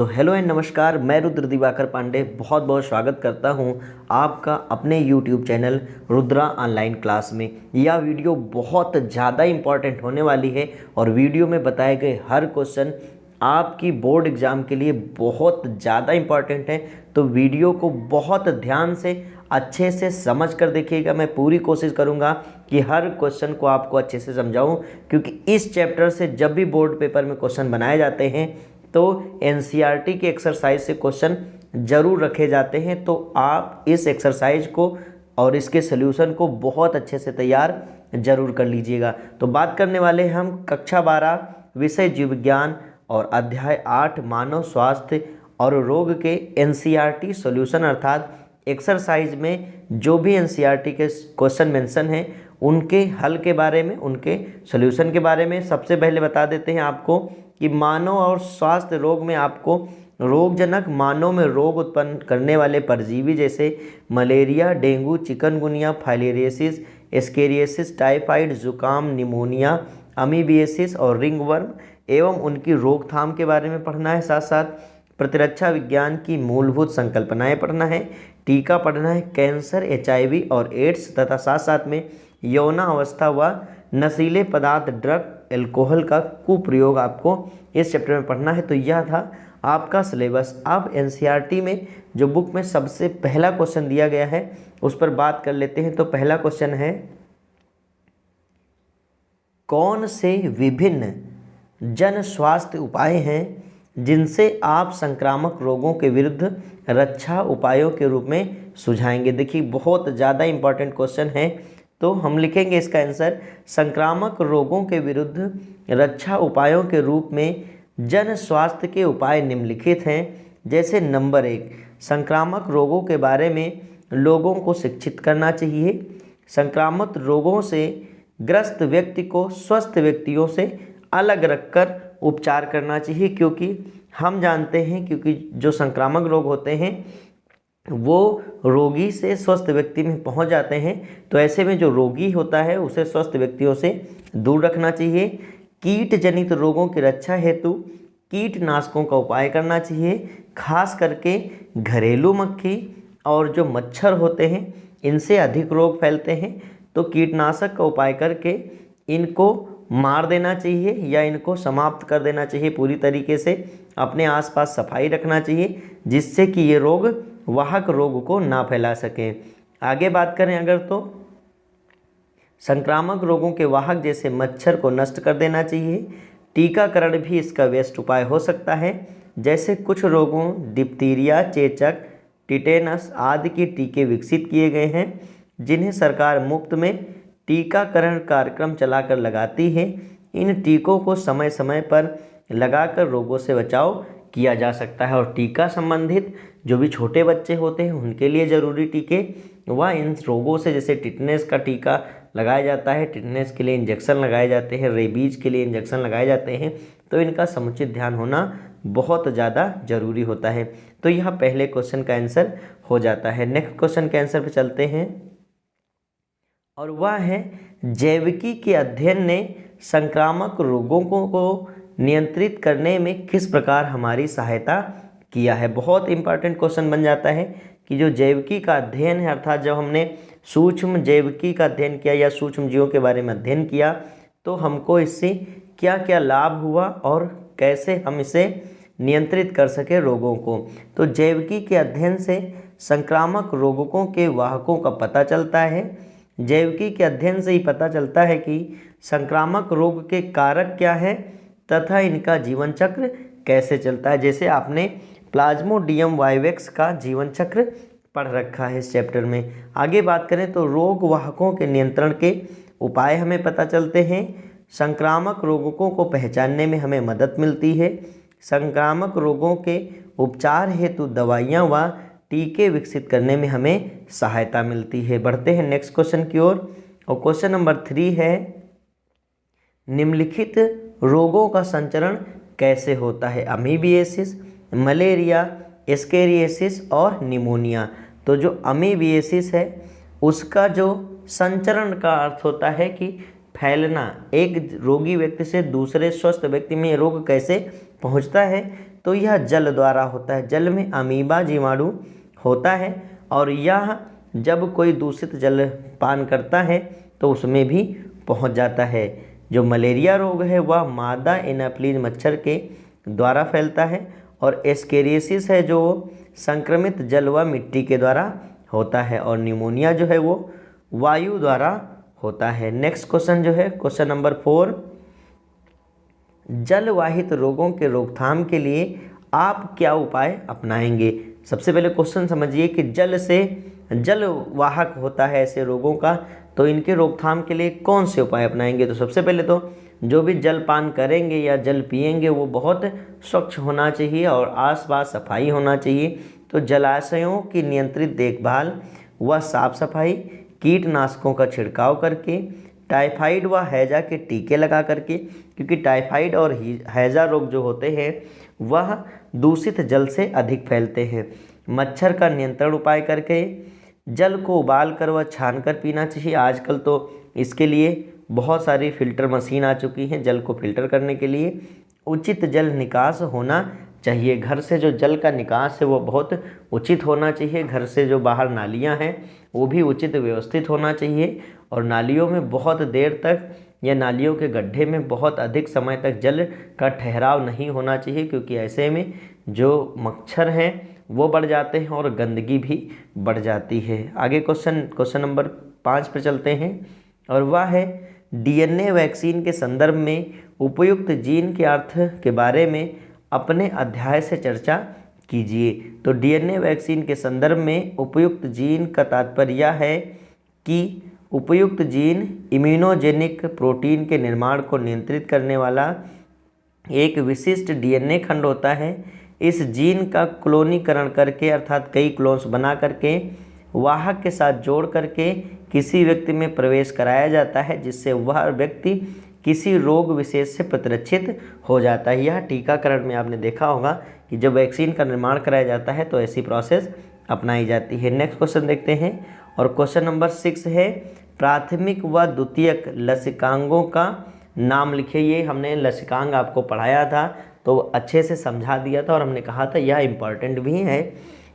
तो hello and नमस्कार, मैं रुद्र दिवाकर पांडे बहुत बहुत स्वागत करता हूं आपका अपने YouTube channel Rudra online class में। यह वीडियो बहुत ज़्यादा इम्पॉर्टेंट होने वाली है और वीडियो में बताए गए हर क्वेश्चन आपकी बोर्ड एग्ज़ाम के लिए बहुत ज़्यादा इम्पॉर्टेंट है। तो वीडियो को बहुत ध्यान से अच्छे से समझ कर देखिएगा। मैं पूरी कोशिश करूंगा कि हर क्वेश्चन को आपको अच्छे से समझाऊं, क्योंकि इस चैप्टर से जब भी बोर्ड पेपर में क्वेश्चन बनाए जाते हैं तो एनसीईआरटी के एक्सरसाइज से क्वेश्चन जरूर रखे जाते हैं। तो आप इस एक्सरसाइज को और इसके सॉल्यूशन को बहुत अच्छे से तैयार जरूर कर लीजिएगा। तो बात करने वाले हैं हम कक्षा 12 विषय जीव विज्ञान और अध्याय 8 मानव स्वास्थ्य और रोग के एनसीईआरटी सॉल्यूशन अर्थात एक्सरसाइज में जो भी एनसीईआरटी के क्वेश्चन मेंशन हैं उनके हल के बारे में, उनके सॉल्यूशन के बारे में। सबसे पहले बता देते हैं आपको कि मानव और स्वास्थ्य रोग में आपको रोगजनक मानव में रोग उत्पन्न करने वाले परजीवी जैसे मलेरिया, डेंगू, चिकनगुनिया, फाइलेरियोसिस, एस्केरियोसिस, टाइफाइड, जुकाम, निमोनिया, अमीबियासिस और रिंगवर्म एवं उनकी रोकथाम के बारे में पढ़ना है। साथ साथ प्रतिरक्षा विज्ञान की मूलभूत संकल्पनाएं पढ़ना है, टीका पढ़ना है, कैंसर, एचआईवी और एड्स तथा साथ साथ में यौनावस्था व नशीले पदार्थ ड्रग एल्कोहल का कुप्रयोग आपको इस चैप्टर में पढ़ना है। तो यह था आपका सिलेबस। अब एनसीईआरटी में जो बुक में सबसे पहला क्वेश्चन दिया गया है उस पर बात कर लेते हैं। तो पहला क्वेश्चन है, कौन से विभिन्न जन स्वास्थ्य उपाय हैं जिनसे आप संक्रामक रोगों के विरुद्ध रक्षा उपायों के रूप में सुझाएंगे। देखिए बहुत ज़्यादा इम्पॉर्टेंट क्वेश्चन है। तो हम लिखेंगे इसका आंसर, संक्रामक रोगों के विरुद्ध रक्षा उपायों के रूप में जन स्वास्थ्य के उपाय निम्नलिखित हैं। जैसे नंबर 1, संक्रामक रोगों के बारे में लोगों को शिक्षित करना चाहिए। संक्रामक रोगों से ग्रस्त व्यक्ति को स्वस्थ व्यक्तियों से अलग रखकर उपचार करना चाहिए, क्योंकि हम जानते हैं क्योंकि जो संक्रामक रोग होते हैं वो रोगी से स्वस्थ व्यक्ति में पहुंच जाते हैं। तो ऐसे में जो रोगी होता है उसे स्वस्थ व्यक्तियों से दूर रखना चाहिए। कीट जनित रोगों की रक्षा हेतु कीटनाशकों का उपाय करना चाहिए। खास करके घरेलू मक्खी और जो मच्छर होते हैं इनसे अधिक रोग फैलते हैं, तो कीटनाशक का उपाय करके इनको मार देना चाहिए या इनको समाप्त कर देना चाहिए। पूरी तरीके से अपने आसपास सफाई रखना चाहिए जिससे कि ये रोग वाहक रोग को ना फैला सकें। आगे बात करें अगर तो संक्रामक रोगों के वाहक जैसे मच्छर को नष्ट कर देना चाहिए। टीकाकरण भी इसका बेस्ट उपाय हो सकता है। जैसे कुछ रोगों डिप्थीरिया, चेचक, टिटेनस आदि के टीके विकसित किए गए हैं जिन्हें सरकार मुफ्त में टीकाकरण कार्यक्रम चलाकर लगाती है। इन टीकों को समय समय पर लगाकर रोगों से बचाव किया जा सकता है। और टीका संबंधित जो भी छोटे बच्चे होते हैं उनके लिए ज़रूरी टीके व इन रोगों से जैसे टिटनेस का टीका लगाया जाता है, टिटनेस के लिए इंजेक्शन लगाए जाते हैं, रेबीज के लिए इंजेक्शन लगाए जाते हैं। तो इनका समुचित ध्यान होना बहुत ज़्यादा ज़रूरी होता है। तो यह पहले क्वेश्चन का आंसर हो जाता है। नेक्स्ट क्वेश्चन के आंसर पर चलते हैं और वह है, जैविकी के अध्ययन ने संक्रामक रोगों को नियंत्रित करने में किस प्रकार हमारी सहायता किया है। बहुत इंपॉर्टेंट क्वेश्चन बन जाता है कि जो जैविकी का अध्ययन है अर्थात जब हमने सूक्ष्म जैविकी का अध्ययन किया या सूक्ष्म जीवों के बारे में अध्ययन किया तो हमको इससे क्या क्या लाभ हुआ और कैसे हम इसे नियंत्रित कर सके रोगों को। तो जैविकी के अध्ययन से संक्रामक रोगों के वाहकों का पता चलता है। जैविकी के अध्ययन से ही पता चलता है कि संक्रामक रोग के कारक क्या है तथा इनका जीवन चक्र कैसे चलता है। जैसे आपने प्लाज्मोडियम वाइवेक्स का जीवन चक्र पढ़ रखा है इस चैप्टर में। आगे बात करें तो रोग वाहकों के नियंत्रण के उपाय हमें पता चलते हैं। संक्रामक रोगों को पहचानने में हमें मदद मिलती है। संक्रामक रोगों के उपचार हेतु दवाइयाँ व टीके विकसित करने में हमें सहायता मिलती है। बढ़ते हैं नेक्स्ट क्वेश्चन की ओर और क्वेश्चन नंबर 3 है, निम्नलिखित रोगों का संचरण कैसे होता है। अमीबियासिस, मलेरिया, एस्केरियोसिस और निमोनिया। तो जो अमीबियासिस है उसका जो संचरण का अर्थ होता है कि फैलना, एक रोगी व्यक्ति से दूसरे स्वस्थ व्यक्ति में रोग कैसे पहुंचता है। तो यह जल द्वारा होता है। जल में अमीबा जीवाणु होता है और यह जब कोई दूषित जल पान करता है तो उसमें भी पहुंच जाता है। जो मलेरिया रोग है वह मादा एनाफ्लीज मच्छर के द्वारा फैलता है और एस्केरियासिस है जो संक्रमित जल व मिट्टी के द्वारा होता है और निमोनिया जो है वो वायु द्वारा होता है। नेक्स्ट क्वेश्चन जो है क्वेश्चन नंबर 4, जलवाहित रोगों के रोकथाम के लिए आप क्या उपाय अपनाएंगे। सबसे पहले क्वेश्चन समझिए कि जल से जलवाहक होता है ऐसे रोगों का, तो इनके रोकथाम के लिए कौन से उपाय अपनाएंगे। तो सबसे पहले तो जो भी जल पान करेंगे या जल पिएंगे वो बहुत स्वच्छ होना चाहिए और आसपास सफाई होना चाहिए। तो जलाशयों की नियंत्रित देखभाल व साफ सफाई, कीटनाशकों का छिड़काव करके, टाइफाइड व हैजा के टीके लगा करके, क्योंकि टाइफाइड और हैजा रोग जो होते हैं वह दूषित जल से अधिक फैलते हैं। मच्छर का नियंत्रण उपाय करके, जल को उबाल कर व छान कर पीना चाहिए। आजकल तो इसके लिए बहुत सारी फ़िल्टर मशीन आ चुकी हैं जल को फ़िल्टर करने के लिए। उचित जल निकास होना चाहिए, घर से जो जल का निकास है वो बहुत उचित होना चाहिए। घर से जो बाहर नालियाँ हैं वो भी उचित व्यवस्थित होना चाहिए और नालियों में बहुत देर तक या नालियों के गड्ढे में बहुत अधिक समय तक जल का ठहराव नहीं होना चाहिए, क्योंकि ऐसे में जो मच्छर हैं वो बढ़ जाते हैं और गंदगी भी बढ़ जाती है। आगे क्वेश्चन नंबर 5 पे चलते हैं और वह है डीएनए वैक्सीन के संदर्भ में उपयुक्त जीन के अर्थ के बारे में अपने अध्याय से चर्चा कीजिए। तो डीएनए वैक्सीन के संदर्भ में उपयुक्त जीन का तात्पर्य यह है कि उपयुक्त जीन इम्यूनोजेनिक प्रोटीन के निर्माण को नियंत्रित करने वाला एक विशिष्ट डीएनए खंड होता है। इस जीन का क्लोनीकरण करके अर्थात कई क्लोन्स बना करके वाहक के साथ जोड़ करके किसी व्यक्ति में प्रवेश कराया जाता है, जिससे वह व्यक्ति किसी रोग विशेष से प्रतिरक्षित हो जाता है। यह टीकाकरण में आपने देखा होगा कि जब वैक्सीन का निर्माण कराया जाता है तो ऐसी प्रोसेस अपनाई जाती है। नेक्स्ट क्वेश्चन देखते हैं और क्वेश्चन नंबर 6 है प्राथमिक व द्वितीयक लसिकांगों का नाम लिखिए। ये हमने लसिकांग आपको पढ़ाया था तो अच्छे से समझा दिया था और हमने कहा था यह इम्पॉर्टेंट भी है,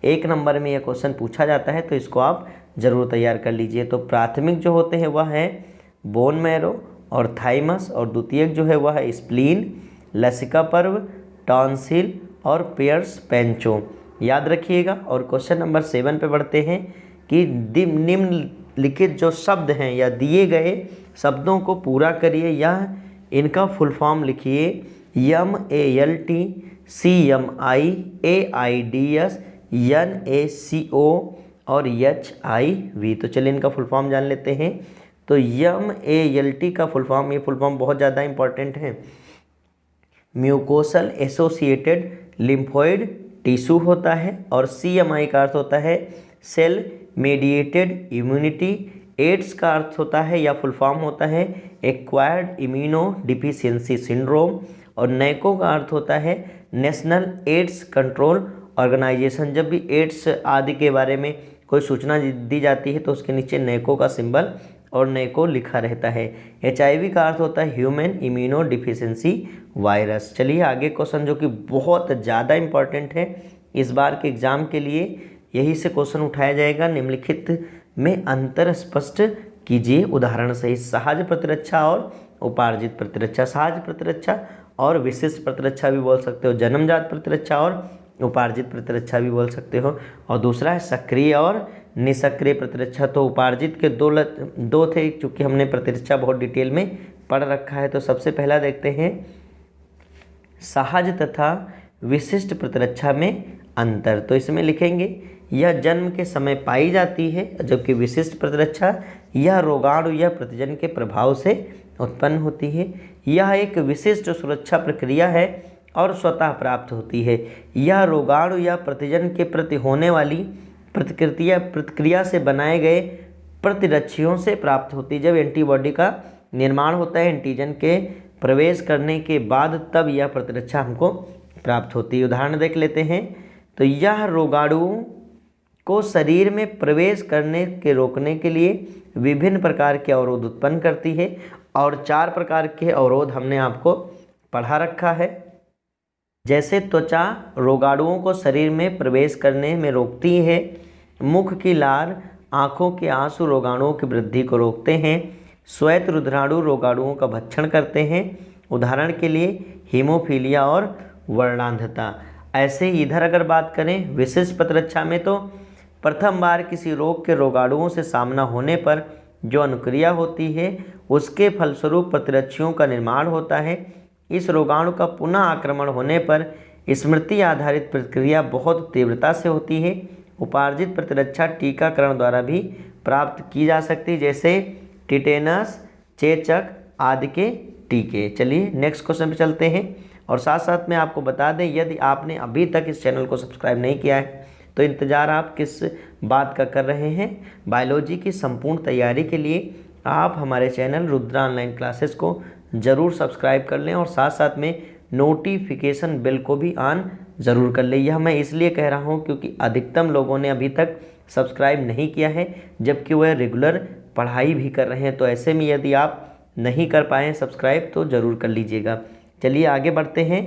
1 नंबर में यह क्वेश्चन पूछा जाता है तो इसको आप ज़रूर तैयार कर लीजिए। तो प्राथमिक जो होते हैं वह है बोन मैरो और थाइमस और द्वितीयक जो है वह है स्प्लीन, लसिका पर्व, टॉन्सिल और पेयर्स पेंचो, याद रखिएगा। और क्वेश्चन नंबर 7 पे बढ़ते हैं कि निम्नलिखित जो शब्द हैं या दिए गए शब्दों को पूरा करिए या इनका फुल फॉर्म लिखिए। MALT, CMI, AIDS, NACO और HIV। तो चलिए इनका फुल फॉर्म जान लेते हैं। तो MALT का फुल फॉर्म, ये फुल फॉर्म बहुत ज़्यादा इंपॉर्टेंट है, म्यूकोसल एसोसिएटेड लिम्फोइड टिश्यू होता है। और CMI का अर्थ होता है सेल मेडिएटेड इम्यूनिटी। एड्स का अर्थ होता है या फुल फॉर्म होता है एक्वायर्ड इम्यूनो डिफिशियंसी सिंड्रोम। और नैको का अर्थ होता है नेशनल एड्स कंट्रोल ऑर्गेनाइजेशन। जब भी एड्स आदि के बारे में कोई सूचना दी जाती है तो उसके नीचे नैको का सिंबल और नैको लिखा रहता है। HIV का अर्थ होता है ह्यूमन इम्यूनो डिफिशियंसी वायरस। चलिए आगे क्वेश्चन जो कि बहुत ज़्यादा इंपॉर्टेंट है इस बार के एग्जाम के लिए, यही से क्वेश्चन उठाया जाएगा। निम्नलिखित में अंतर स्पष्ट कीजिए उदाहरण सहित। सहज प्रतिरक्षा और उपार्जित प्रतिरक्षा। सहज प्रतिरक्षा और विशिष्ट प्रतिरक्षा भी बोल सकते हो, जन्मजात प्रतिरक्षा और उपार्जित प्रतिरक्षा भी बोल सकते हो। और दूसरा है सक्रिय और निष्क्रिय प्रतिरक्षा। तो उपार्जित के दो थे, चूँकि हमने प्रतिरक्षा बहुत डिटेल में पढ़ रखा है। तो सबसे पहला देखते हैं सहज तथा विशिष्ट प्रतिरक्षा में अंतर। तो इसमें लिखेंगे यह जन्म के समय पाई जाती है, जबकि विशिष्ट प्रतिरक्षा यह रोगाणु या प्रतिजन के प्रभाव से उत्पन्न होती है। यह एक विशिष्ट सुरक्षा प्रक्रिया है और स्वतः प्राप्त होती है। यह रोगाणु या प्रतिजन के प्रति होने वाली प्रतिक्रिया से बनाए गए प्रतिरक्षियों से प्राप्त होती है। जब एंटीबॉडी का निर्माण होता है एंटीजन के प्रवेश करने के बाद, तब यह प्रतिरक्षा हमको प्राप्त होती है। उदाहरण देख लेते हैं। तो यह रोगाणुओं को शरीर में प्रवेश करने के रोकने के लिए विभिन्न प्रकार के अवरोध उत्पन्न करती है और 4 प्रकार के अवरोध हमने आपको पढ़ा रखा है। जैसे त्वचा रोगाणुओं को शरीर में प्रवेश करने में रोकती है, मुख की लार आँखों के आंसू रोगाणुओं की वृद्धि को रोकते हैं, श्वेत रुधिराणु रोगाणुओं का भक्षण करते हैं, उदाहरण के लिए हीमोफीलिया और वर्णांधता। ऐसे ही इधर अगर बात करें विशिष्ट प्रतिरक्षा में, तो प्रथम बार किसी रोग के रोगाणुओं से सामना होने पर जो अनुक्रिया होती है उसके फलस्वरूप प्रतिरक्षियों का निर्माण होता है। इस रोगाणु का पुनः आक्रमण होने पर स्मृति आधारित प्रतिक्रिया बहुत तीव्रता से होती है। उपार्जित प्रतिरक्षा टीकाकरण द्वारा भी प्राप्त की जा सकती है, जैसे टिटेनस, चेचक आदि के टीके। चलिए नेक्स्ट क्वेश्चन पे चलते हैं। और साथ साथ में आपको बता दें, यदि आपने अभी तक इस चैनल को सब्सक्राइब नहीं किया है तो इंतज़ार आप किस बात का कर रहे हैं। बायोलॉजी की संपूर्ण तैयारी के लिए आप हमारे चैनल रुद्रा ऑनलाइन क्लासेस को ज़रूर सब्सक्राइब कर लें और साथ साथ में नोटिफिकेशन बिल को भी ऑन ज़रूर कर लें। यह मैं इसलिए कह रहा हूँ क्योंकि अधिकतम लोगों ने अभी तक सब्सक्राइब नहीं किया है, जबकि वह रेगुलर पढ़ाई भी कर रहे हैं। तो ऐसे में यदि आप नहीं कर पाए सब्सक्राइब तो ज़रूर कर लीजिएगा। चलिए आगे बढ़ते हैं।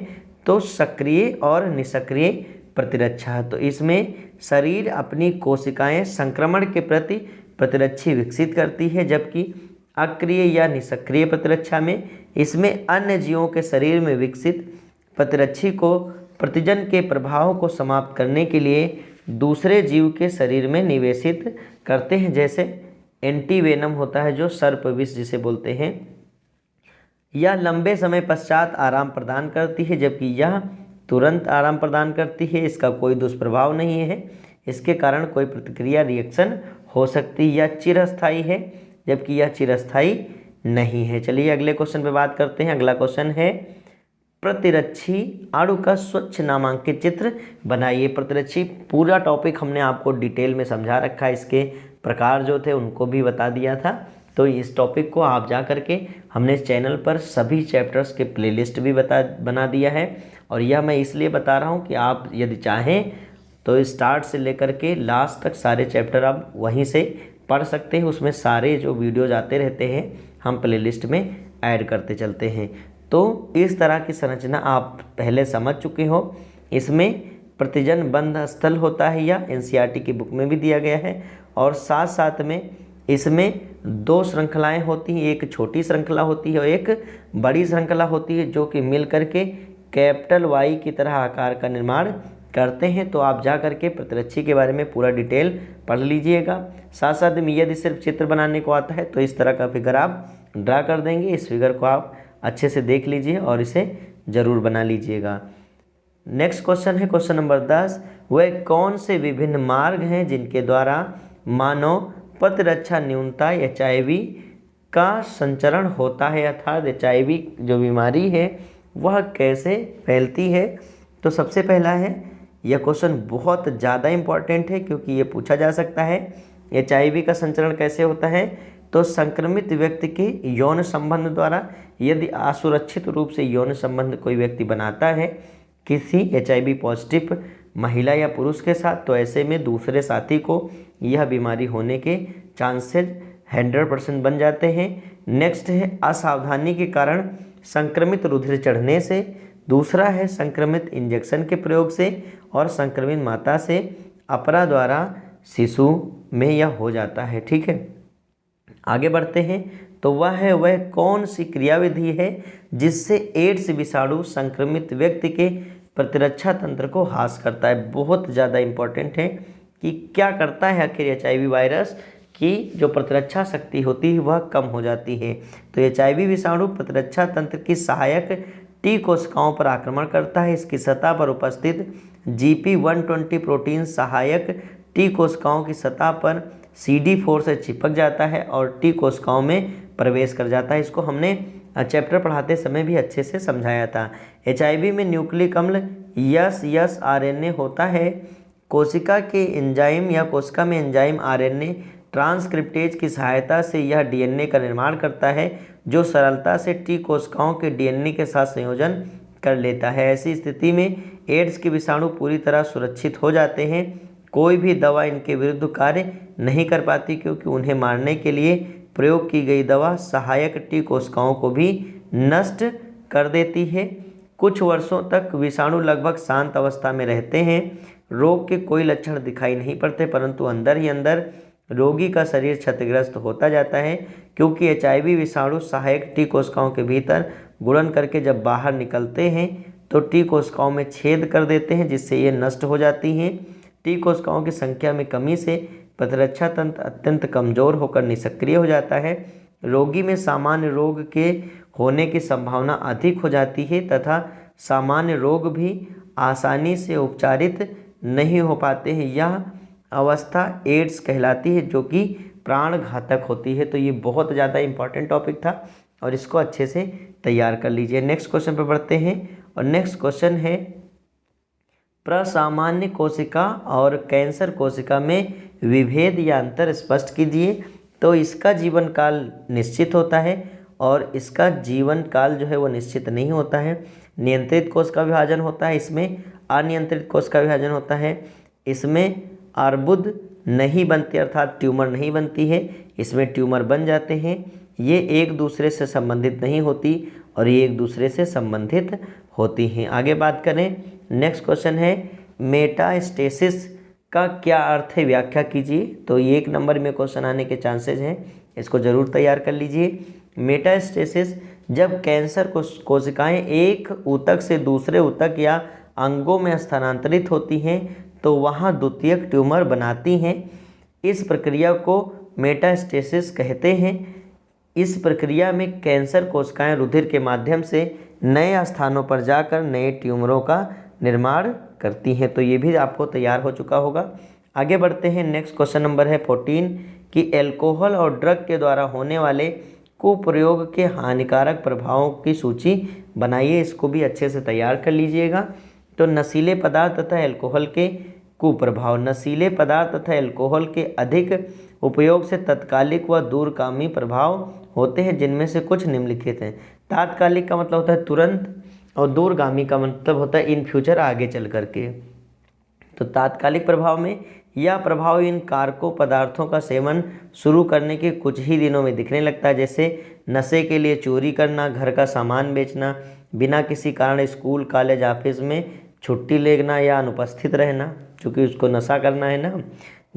तो सक्रिय और निष्क्रिय प्रतिरक्षा, तो इसमें शरीर अपनी कोशिकाएं संक्रमण के प्रति प्रतिरक्षी विकसित करती है, जबकि अक्रिय या निष्क्रिय प्रतिरक्षा में इसमें अन्य जीवों के शरीर में विकसित प्रतिरक्षी को प्रतिजन के प्रभाव को समाप्त करने के लिए दूसरे जीव के शरीर में निवेशित करते हैं। जैसे एंटीवेनम होता है जो सर्प विष जिसे बोलते हैं, यह लंबे समय पश्चात आराम प्रदान करती है, जबकि यह तुरंत आराम प्रदान करती है। इसका कोई दुष्प्रभाव नहीं है, इसके कारण कोई प्रतिक्रिया रिएक्शन हो सकती है। यह चिरस्थायी है, जबकि यह चिरस्थायी नहीं है। चलिए अगले क्वेश्चन पे बात करते हैं। अगला क्वेश्चन है प्रतिरक्षी अणु का स्वच्छ नामांकित चित्र बनाइए। प्रतिरक्षी पूरा टॉपिक हमने आपको डिटेल में समझा रखा है, इसके प्रकार जो थे उनको भी बता दिया था। तो इस टॉपिक को आप जा करके हमने इस चैनल पर सभी चैप्टर्स के प्लेलिस्ट भी बना दिया है। और यह मैं इसलिए बता रहा हूँ कि आप यदि चाहें तो स्टार्ट से लेकर के लास्ट तक सारे चैप्टर आप वहीं से पढ़ सकते हैं। उसमें सारे जो वीडियोज आते रहते हैं हम प्लेलिस्ट में ऐड करते चलते हैं। तो इस तरह की संरचना आप पहले समझ चुके हो। इसमें प्रतिजन बंध स्थल होता है, या एनसीईआरटी की बुक में भी दिया गया है। और साथ साथ में इसमें दो श्रृंखलाएं होती हैं, एक छोटी श्रृंखला होती है और एक बड़ी श्रृंखला होती है, जो कि मिल करके कैपिटल वाई की तरह आकार का निर्माण करते हैं। तो आप जा करके प्रतिरक्षी के बारे में पूरा डिटेल पढ़ लीजिएगा। साथ साथ में यदि सिर्फ चित्र बनाने को आता है तो इस तरह का फिगर आप ड्रा कर देंगे। इस फिगर को आप अच्छे से देख लीजिए और इसे ज़रूर बना लीजिएगा। नेक्स्ट क्वेश्चन है क्वेश्चन नंबर 10। वह कौन से विभिन्न मार्ग हैं जिनके द्वारा मानव प्रतिरक्षा न्यूनता HIV का संचरण होता है, अर्थात HIV जो बीमारी है वह कैसे फैलती है। तो सबसे पहला है, यह क्वेश्चन बहुत ज़्यादा इम्पॉर्टेंट है क्योंकि ये पूछा जा सकता है HIV का संचरण कैसे होता है। तो संक्रमित व्यक्ति के यौन संबंध द्वारा, यदि असुरक्षित रूप से यौन संबंध कोई व्यक्ति बनाता है किसी HIV पॉजिटिव महिला या पुरुष के साथ, तो ऐसे में दूसरे साथी को यह बीमारी होने के चांसेस 100% बन जाते हैं। नेक्स्ट है असावधानी के कारण संक्रमित रुधिर चढ़ने से। दूसरा है संक्रमित इंजेक्शन के प्रयोग से, और संक्रमित माता से अपरा द्वारा शिशु में यह हो जाता है। ठीक है, आगे बढ़ते हैं। तो वह कौन सी क्रियाविधि है जिससे एड्स विषाणु संक्रमित व्यक्ति के प्रतिरक्षा तंत्र को ह्रास करता है। बहुत ज़्यादा इम्पॉर्टेंट है कि क्या करता है आखिर HIV वायरस की जो प्रतिरक्षा शक्ति होती है वह कम हो जाती है। तो HIV विषाणु प्रतिरक्षा तंत्र की सहायक T कोशिकाओं पर आक्रमण करता है। इसकी सतह पर उपस्थित GP120 प्रोटीन सहायक T कोशिकाओं की सतह पर CD4 से चिपक जाता है और T कोशिकाओं में प्रवेश कर जाता है। इसको हमने चैप्टर पढ़ाते समय भी अच्छे से समझाया था। HIV में न्यूक्लिक अम्ल यस होता है। कोशिका के एंजाइम या कोशिका में एंजाइम RNA ट्रांसक्रिप्टेज की सहायता से यह DNA का निर्माण करता है, जो सरलता से T कोशिकाओं के DNA के साथ संयोजन कर लेता है। ऐसी स्थिति में एड्स के विषाणु पूरी तरह सुरक्षित हो जाते हैं। कोई भी दवा इनके विरुद्ध कार्य नहीं कर पाती, क्योंकि उन्हें मारने के लिए प्रयोग की गई दवा सहायक T कोशिकाओं को भी नष्ट कर देती है। कुछ वर्षों तक विषाणु लगभग शांत अवस्था में रहते हैं। रोग के कोई लक्षण दिखाई नहीं पड़ते, परंतु अंदर ही अंदर रोगी का शरीर क्षतिग्रस्त होता जाता है, क्योंकि एचआईवी विषाणु सहायक टी कोशिकाओं के भीतर गुणन करके जब बाहर निकलते हैं तो टी कोशिकाओं में छेद कर देते हैं, जिससे ये नष्ट हो जाती हैं। टी कोशिकाओं की संख्या में कमी से प्रतिरक्षा तंत्र अत्यंत कमजोर होकर निष्क्रिय हो जाता है। रोगी में सामान्य रोग के होने की संभावना अधिक हो जाती है तथा सामान्य रोग भी आसानी से उपचारित नहीं हो पाते हैं। यह अवस्था एड्स कहलाती है, जो कि प्राण घातक होती है। तो ये बहुत ज़्यादा इम्पॉर्टेंट टॉपिक था और इसको अच्छे से तैयार कर लीजिए। नेक्स्ट क्वेश्चन पर बढ़ते हैं और नेक्स्ट क्वेश्चन है, प्रसामान्य कोशिका और कैंसर कोशिका में विभेद या अंतर स्पष्ट कीजिए। तो इसका जीवन काल निश्चित होता है और इसका जीवन काल जो है वो निश्चित नहीं होता है। नियंत्रित कोश का विभाजन होता है, इसमें अनियंत्रित कोश का विभाजन होता है। इसमें अर्बुद नहीं बनती, अर्थात ट्यूमर नहीं बनती है, इसमें ट्यूमर बन जाते हैं। ये एक दूसरे से संबंधित नहीं होती और ये एक दूसरे से संबंधित होती हैं। आगे बात करें, नेक्स्ट क्वेश्चन है, मेटास्टेसिस का क्या अर्थ है, व्याख्या कीजिए। तो ये 1 नंबर में क्वेश्चन आने के चांसेस हैं, इसको ज़रूर तैयार कर लीजिए। मेटास्टेसिस जब कैंसर कोशिकाएं एक ऊतक से दूसरे ऊतक या अंगों में स्थानांतरित होती हैं तो वहाँ द्वितीयक ट्यूमर बनाती हैं। इस प्रक्रिया को मेटास्टेसिस कहते हैं। इस प्रक्रिया में कैंसर कोशिकाएं रुधिर के माध्यम से नए स्थानों पर जाकर नए ट्यूमरों का निर्माण करती हैं। तो ये भी आपको तैयार हो चुका होगा। आगे बढ़ते हैं, नेक्स्ट क्वेश्चन नंबर है 14 कि एल्कोहल और ड्रग के द्वारा होने वाले कुप्रयोग के हानिकारक प्रभावों की सूची बनाइए। इसको भी अच्छे से तैयार कर लीजिएगा। तो नशीले पदार्थ तथा एल्कोहल के कुप्रभाव। नशीले पदार्थ तथा एल्कोहल के अधिक उपयोग से तात्कालिक व दूरगामी प्रभाव होते हैं, जिनमें से कुछ निम्नलिखित हैं। तात्कालिक का मतलब होता है तुरंत और दूरगामी का मतलब होता है इन फ्यूचर, आगे चल करके। तो तात्कालिक प्रभाव में यह प्रभाव इन कारकों पदार्थों का सेवन शुरू करने के कुछ ही दिनों में दिखने लगता है, जैसे नशे के लिए चोरी करना, घर का सामान बेचना, बिना किसी कारण स्कूल कॉलेज ऑफिस में छुट्टी लेना या अनुपस्थित रहना, क्योंकि उसको नशा करना है ना,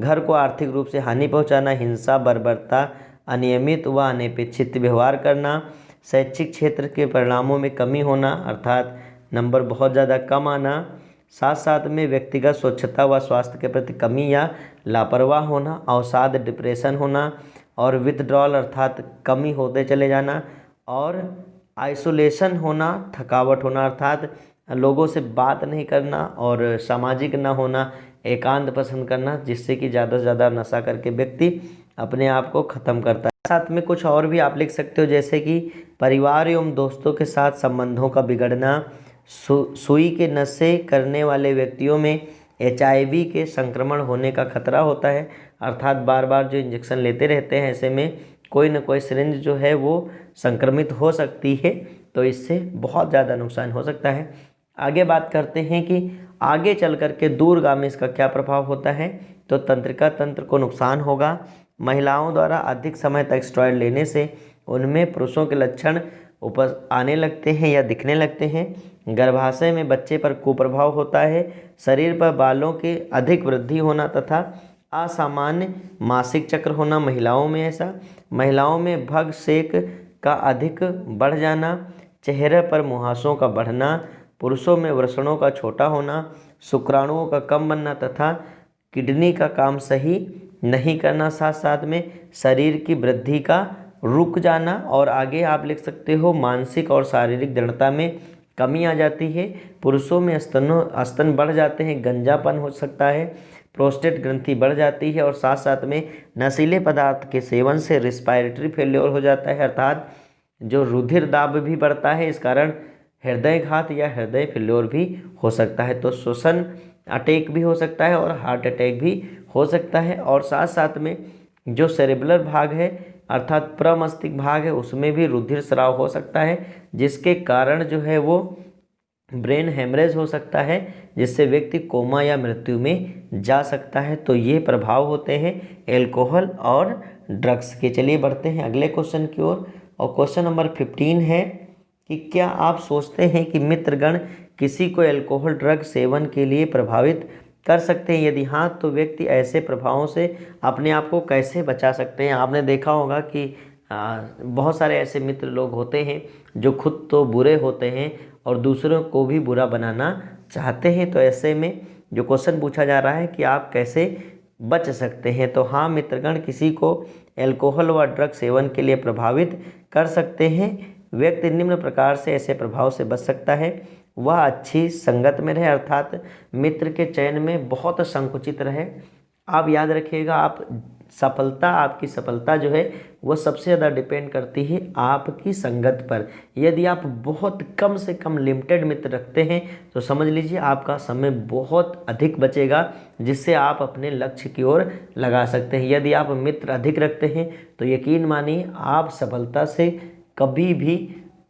घर को आर्थिक रूप से हानि पहुंचाना, हिंसा, बर्बरता, अनियमित व अनपेक्षित व्यवहार करना, शैक्षिक क्षेत्र के परिणामों में कमी होना, अर्थात नंबर बहुत ज़्यादा कम आना, साथ साथ में व्यक्तिगत स्वच्छता व स्वास्थ्य के प्रति कमी या लापरवाह होना, अवसाद, डिप्रेशन होना और विथड्रॉल अर्थात कमी होते चले जाना, और आइसोलेशन होना, थकावट होना अर्थात लोगों से बात नहीं करना और सामाजिक ना होना, एकांत पसंद करना, जिससे कि ज़्यादा से ज़्यादा नशा करके व्यक्ति अपने आप को ख़त्म करता है। साथ में कुछ और भी आप लिख सकते हो, जैसे कि परिवार एवं दोस्तों के साथ संबंधों का बिगड़ना, सुई के नशे करने वाले व्यक्तियों में एचआईवी के संक्रमण होने का खतरा होता है, अर्थात बार बार जो इंजेक्शन लेते रहते हैं ऐसे में कोई ना कोई सिरिंज जो है वो संक्रमित हो सकती है, तो इससे बहुत ज़्यादा नुकसान हो सकता है। आगे बात करते हैं कि आगे चल कर के दूरगामी इसका क्या प्रभाव होता है। तो तंत्रिका तंत्र को नुकसान होगा। महिलाओं द्वारा अधिक समय तक स्टेरॉइड लेने से उनमें पुरुषों के लक्षण आने लगते हैं या दिखने लगते हैं। गर्भाशय में बच्चे पर कुप्रभाव होता है। शरीर पर बालों की अधिक वृद्धि होना तथा असामान्य मासिक चक्र होना महिलाओं में ऐसा। महिलाओं में भग सेक का अधिक बढ़ जाना, चेहरे पर मुहासों का बढ़ना, पुरुषों में वृषणों का छोटा होना, शुक्राणुओं का कम बनना तथा किडनी का काम सही नहीं करना, साथ साथ में शरीर की वृद्धि का रुक जाना। और आगे आप लिख सकते हो मानसिक और शारीरिक दृढ़ता में कमी आ जाती है। पुरुषों में स्तन बढ़ जाते हैं, गंजापन हो सकता है, प्रोस्टेट ग्रंथि बढ़ जाती है और साथ साथ में नशीले पदार्थ के सेवन से रिस्पायरेटरी फेल्योर हो जाता है, अर्थात जो रुधिर दाब भी बढ़ता है। इस कारण हृदयघात या हृदय फेल्योर भी हो सकता है। तो श्वसन अटैक भी हो सकता है और हार्ट अटैक भी हो सकता है। और साथ साथ में जो सेरेब्रल भाग है अर्थात प्रमस्तिष्क भाग है उसमें भी रुधिर स्राव हो सकता है, जिसके कारण जो है वो ब्रेन हेमरेज हो सकता है, जिससे व्यक्ति कोमा या मृत्यु में जा सकता है। तो ये प्रभाव होते हैं एल्कोहल और ड्रग्स के। चलिए बढ़ते हैं अगले क्वेश्चन की ओर और क्वेश्चन नंबर 15 है कि क्या आप सोचते हैं कि मित्रगण किसी को अल्कोहल ड्रग सेवन के लिए प्रभावित कर सकते हैं? यदि हाँ, तो व्यक्ति ऐसे प्रभावों से अपने आप को कैसे बचा सकते हैं? आपने देखा होगा कि बहुत सारे ऐसे मित्र लोग होते हैं जो खुद तो बुरे होते हैं और दूसरों को भी बुरा बनाना चाहते हैं। तो ऐसे में जो क्वेश्चन पूछा जा रहा है कि आप कैसे बच सकते हैं, तो हाँ मित्रगण, किसी को अल्कोहल व ड्रग सेवन के लिए प्रभावित कर सकते हैं। व्यक्ति निम्न प्रकार से ऐसे प्रभाव से बच सकता है। वह अच्छी संगत में रहे, अर्थात मित्र के चयन में बहुत संकुचित रहे। आप याद रखिएगा, आपकी सफलता जो है वह सबसे ज़्यादा डिपेंड करती है आपकी संगत पर। यदि आप बहुत कम से कम लिमिटेड मित्र रखते हैं तो समझ लीजिए आपका समय बहुत अधिक बचेगा, जिससे आप अपने लक्ष्य की ओर लगा सकते हैं। यदि आप मित्र अधिक रखते हैं तो यकीन मानिए आप सफलता से कभी भी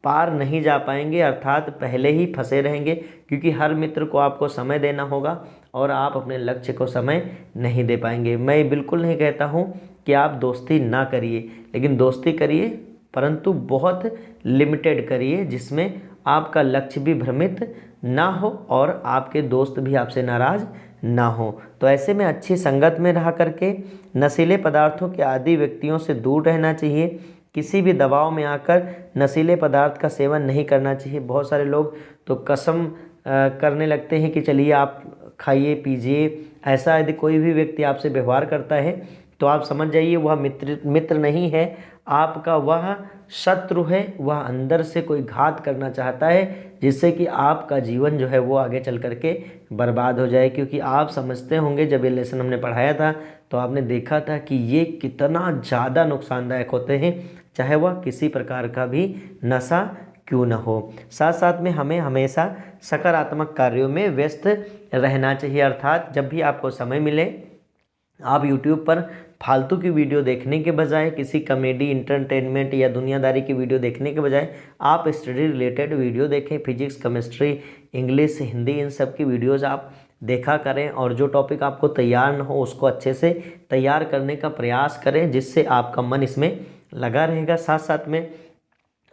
पार नहीं जा पाएंगे, अर्थात पहले ही फंसे रहेंगे, क्योंकि हर मित्र को आपको समय देना होगा और आप अपने लक्ष्य को समय नहीं दे पाएंगे। मैं बिल्कुल नहीं कहता हूँ कि आप दोस्ती ना करिए, लेकिन दोस्ती करिए परंतु बहुत लिमिटेड करिए, जिसमें आपका लक्ष्य भी भ्रमित ना हो और आपके दोस्त भी आपसे नाराज़ ना हो। तो ऐसे में अच्छी संगत में रहा करके नशीले पदार्थों के आदी व्यक्तियों से दूर रहना चाहिए। किसी भी दबाव में आकर नशीले पदार्थ का सेवन नहीं करना चाहिए। बहुत सारे लोग तो कसम करने लगते हैं कि चलिए आप खाइए पीजिए। ऐसा यदि कोई भी व्यक्ति आपसे व्यवहार करता है तो आप समझ जाइए वह मित्र नहीं है, आपका वह शत्रु है। वह अंदर से कोई घात करना चाहता है, जिससे कि आपका जीवन जो है वो आगे चल करके बर्बाद हो जाए। क्योंकि आप समझते होंगे, जब ये लेसन हमने पढ़ाया था तो आपने देखा था कि ये कितना ज़्यादा नुकसानदायक होते हैं, चाहे वह किसी प्रकार का भी नशा क्यों न हो। साथ साथ में हमें हमेशा सकारात्मक कार्यों में व्यस्त रहना चाहिए, अर्थात जब भी आपको समय मिले आप YouTube पर फालतू की वीडियो देखने के बजाय, किसी कॉमेडी, इंटरटेनमेंट या दुनियादारी की वीडियो देखने के बजाय आप स्टडी रिलेटेड वीडियो देखें। फिजिक्स, केमिस्ट्री, इंग्लिश, हिंदी, इन सब की वीडियोज़ आप देखा करें और जो टॉपिक आपको तैयार न हो उसको अच्छे से तैयार करने का प्रयास करें, जिससे आपका मन इसमें लगा रहेगा। साथ साथ में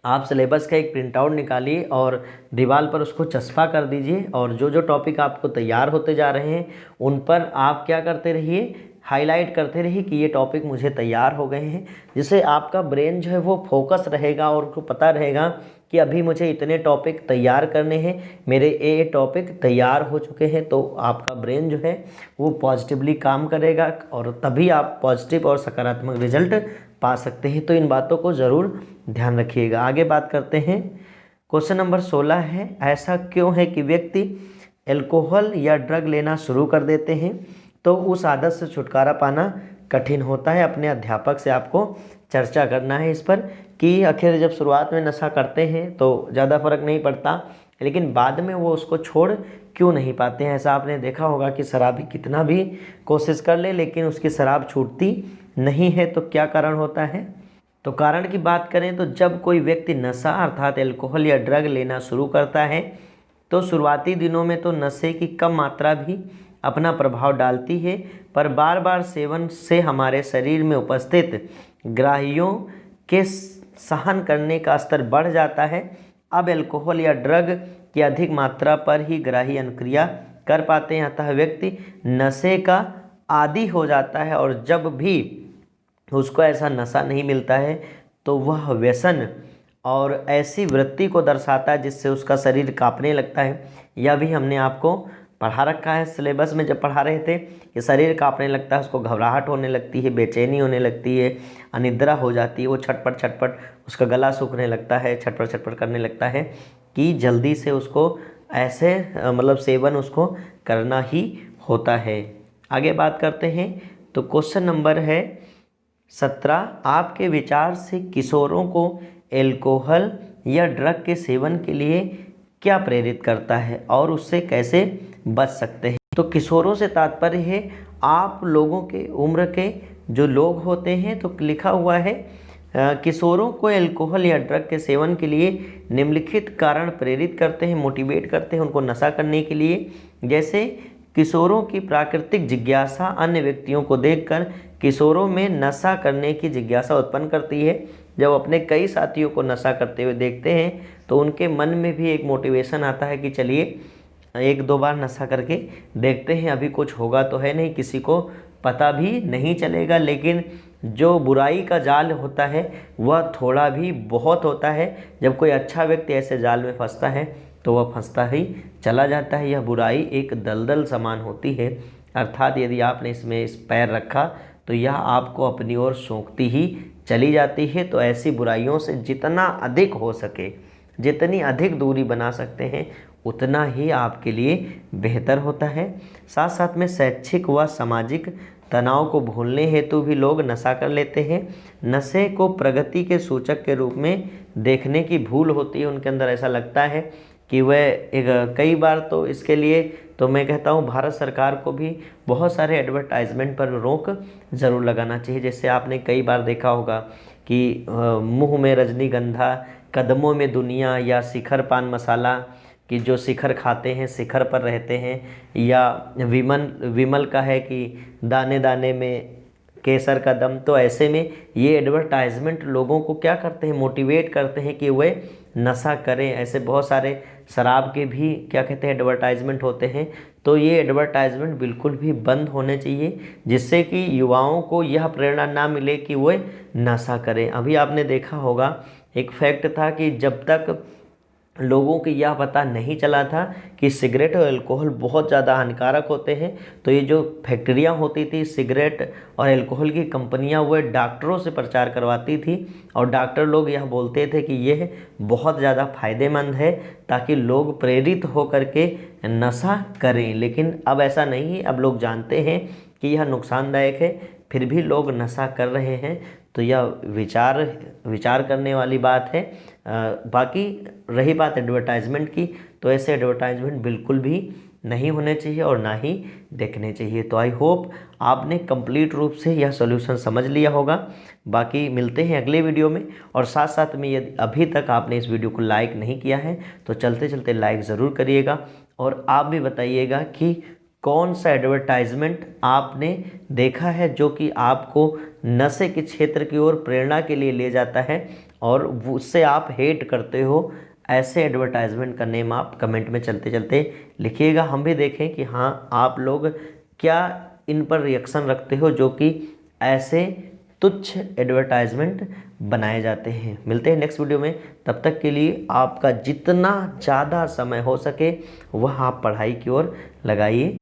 आप सिलेबस का एक प्रिंट आउट निकालिए और दीवार पर उसको चस्पा कर दीजिए, और जो जो टॉपिक आपको तैयार होते जा रहे हैं उन पर आप क्या करते रहिए, हाईलाइट करते रहिए कि ये टॉपिक मुझे तैयार हो गए हैं, जिससे आपका ब्रेन जो है वो फोकस रहेगा और उसको पता रहेगा कि अभी मुझे इतने टॉपिक तैयार करने हैं, मेरे ये टॉपिक तैयार हो चुके हैं। तो आपका ब्रेन जो है वो पॉजिटिवली काम करेगा और तभी आप पॉजिटिव और सकारात्मक रिजल्ट पा सकते हैं। तो इन बातों को ज़रूर ध्यान रखिएगा। आगे बात करते हैं। क्वेश्चन नंबर 16 है, ऐसा क्यों है कि व्यक्ति अल्कोहल या ड्रग लेना शुरू कर देते हैं तो उस आदत से छुटकारा पाना कठिन होता है? अपने अध्यापक से आपको चर्चा करना है इस पर कि आखिर जब शुरुआत में नशा करते हैं तो ज़्यादा फर्क नहीं पड़ता, लेकिन बाद में वो उसको छोड़ क्यों नहीं पाते हैं। ऐसा आपने देखा होगा कि शराबी कितना भी कोशिश कर ले लेकिन उसकी शराब छूटती नहीं है। तो क्या कारण होता है? तो कारण की बात करें तो जब कोई व्यक्ति नशा अर्थात अल्कोहल या ड्रग लेना शुरू करता है तो शुरुआती दिनों में तो नशे की कम मात्रा भी अपना प्रभाव डालती है, पर बार बार सेवन से हमारे शरीर में उपस्थित ग्राहियों के सहन करने का स्तर बढ़ जाता है। अब अल्कोहल या ड्रग की अधिक मात्रा पर ही ग्राही अनुक्रिया कर पाते हैं, अतः व्यक्ति नशे का आदी हो जाता है और जब भी उसको ऐसा नशा नहीं मिलता है तो वह व्यसन और ऐसी वृत्ति को दर्शाता है जिससे उसका शरीर कांपने लगता है। यह भी हमने आपको पढ़ा रखा है सिलेबस में जब पढ़ा रहे थे कि शरीर कांपने लगता है, उसको घबराहट होने लगती है, बेचैनी होने लगती है, अनिद्रा हो जाती है, वो छटपट छटपट उसका गला सूखने लगता है, छटपट छटपट करने लगता है कि जल्दी से उसको ऐसे मतलब सेवन उसको करना ही होता है। आगे बात करते हैं। तो क्वेश्चन नंबर है 17, आपके विचार से किशोरों को एल्कोहल या ड्रग के सेवन के लिए क्या प्रेरित करता है और उससे कैसे बच सकते हैं? तो किशोरों से तात्पर्य है आप लोगों के उम्र के जो लोग होते हैं। तो लिखा हुआ है किशोरों को अल्कोहल या ड्रग के सेवन के लिए निम्नलिखित कारण प्रेरित करते हैं, मोटिवेट करते हैं उनको नशा करने के लिए। जैसे किशोरों की प्राकृतिक जिज्ञासा अन्य व्यक्तियों को देखकर किशोरों में नशा करने की जिज्ञासा उत्पन्न करती है। जब अपने कई साथियों को नशा करते हुए देखते हैं तो उनके मन में भी एक मोटिवेशन आता है कि चलिए एक दो बार नशा करके देखते हैं, अभी कुछ होगा तो है नहीं, किसी को पता भी नहीं चलेगा। लेकिन जो बुराई का जाल होता है वह थोड़ा भी बहुत होता है। जब कोई अच्छा व्यक्ति ऐसे जाल में फंसता है तो वह फंसता ही चला जाता है। यह बुराई एक दलदल समान होती है, अर्थात यदि आपने इसमें इस पैर रखा तो यह आपको अपनी ओर सोंखती ही चली जाती है। तो ऐसी बुराइयों से जितना अधिक हो सके, जितनी अधिक दूरी बना सकते हैं, उतना ही आपके लिए बेहतर होता है। साथ साथ में शैक्षिक व सामाजिक तनाव को भूलने हेतु भी लोग नशा कर लेते हैं। नशे को प्रगति के सूचक के रूप में देखने की भूल होती है उनके अंदर। ऐसा लगता है कि वह कई बार तो इसके लिए तो मैं कहता हूँ भारत सरकार को भी बहुत सारे एडवर्टाइजमेंट पर रोक ज़रूर लगाना चाहिए। जैसे आपने कई बार देखा होगा कि मुंह में रजनीगंधा, कदमों में दुनिया, या शिखर पान मसाला, कि जो शिखर खाते हैं शिखर पर रहते हैं, या विमल का है कि दाने दाने में केसर का दम। तो ऐसे में ये एडवर्टाइजमेंट लोगों को क्या करते हैं, मोटिवेट करते हैं कि वे नशा करें। ऐसे बहुत सारे शराब के भी क्या कहते हैं एडवर्टाइजमेंट होते हैं। तो ये एडवर्टाइजमेंट बिल्कुल भी बंद होने चाहिए, जिससे कि युवाओं को यह प्रेरणा ना मिले कि वे नशा करें। अभी आपने देखा होगा एक फैक्ट था कि जब तक लोगों को यह पता नहीं चला था कि सिगरेट और अल्कोहल बहुत ज़्यादा हानिकारक होते हैं, तो ये जो फैक्ट्रियाँ होती थी सिगरेट और अल्कोहल की कंपनियाँ, वो डॉक्टरों से प्रचार करवाती थी और डॉक्टर लोग यह बोलते थे कि यह बहुत ज़्यादा फायदेमंद है, ताकि लोग प्रेरित होकर के नशा करें। लेकिन अब ऐसा नहीं है, अब लोग जानते हैं कि यह नुकसानदायक है, फिर भी लोग नशा कर रहे हैं। तो यह विचार करने वाली बात है। बाकी रही बात एडवर्टाइजमेंट की, तो ऐसे एडवर्टाइजमेंट बिल्कुल भी नहीं होने चाहिए और ना ही देखने चाहिए। तो आई होप आपने कंप्लीट रूप से यह सॉल्यूशन समझ लिया होगा। बाकी मिलते हैं अगले वीडियो में। और साथ साथ में यदि अभी तक आपने इस वीडियो को लाइक नहीं किया है तो चलते चलते लाइक ज़रूर करिएगा, और आप भी बताइएगा कि कौन सा एडवर्टाइजमेंट आपने देखा है जो कि आपको नशे के क्षेत्र की ओर प्रेरणा के लिए ले जाता है और उससे आप हेट करते हो। ऐसे एडवर्टाइजमेंट का नेम आप कमेंट में चलते चलते लिखिएगा, हम भी देखें कि हाँ आप लोग क्या इन पर रिएक्शन रखते हो जो कि ऐसे तुच्छ एडवर्टाइजमेंट बनाए जाते हैं। मिलते हैं नेक्स्ट वीडियो में, तब तक के लिए आपका जितना ज़्यादा समय हो सके वह आप पढ़ाई की ओर लगाइए।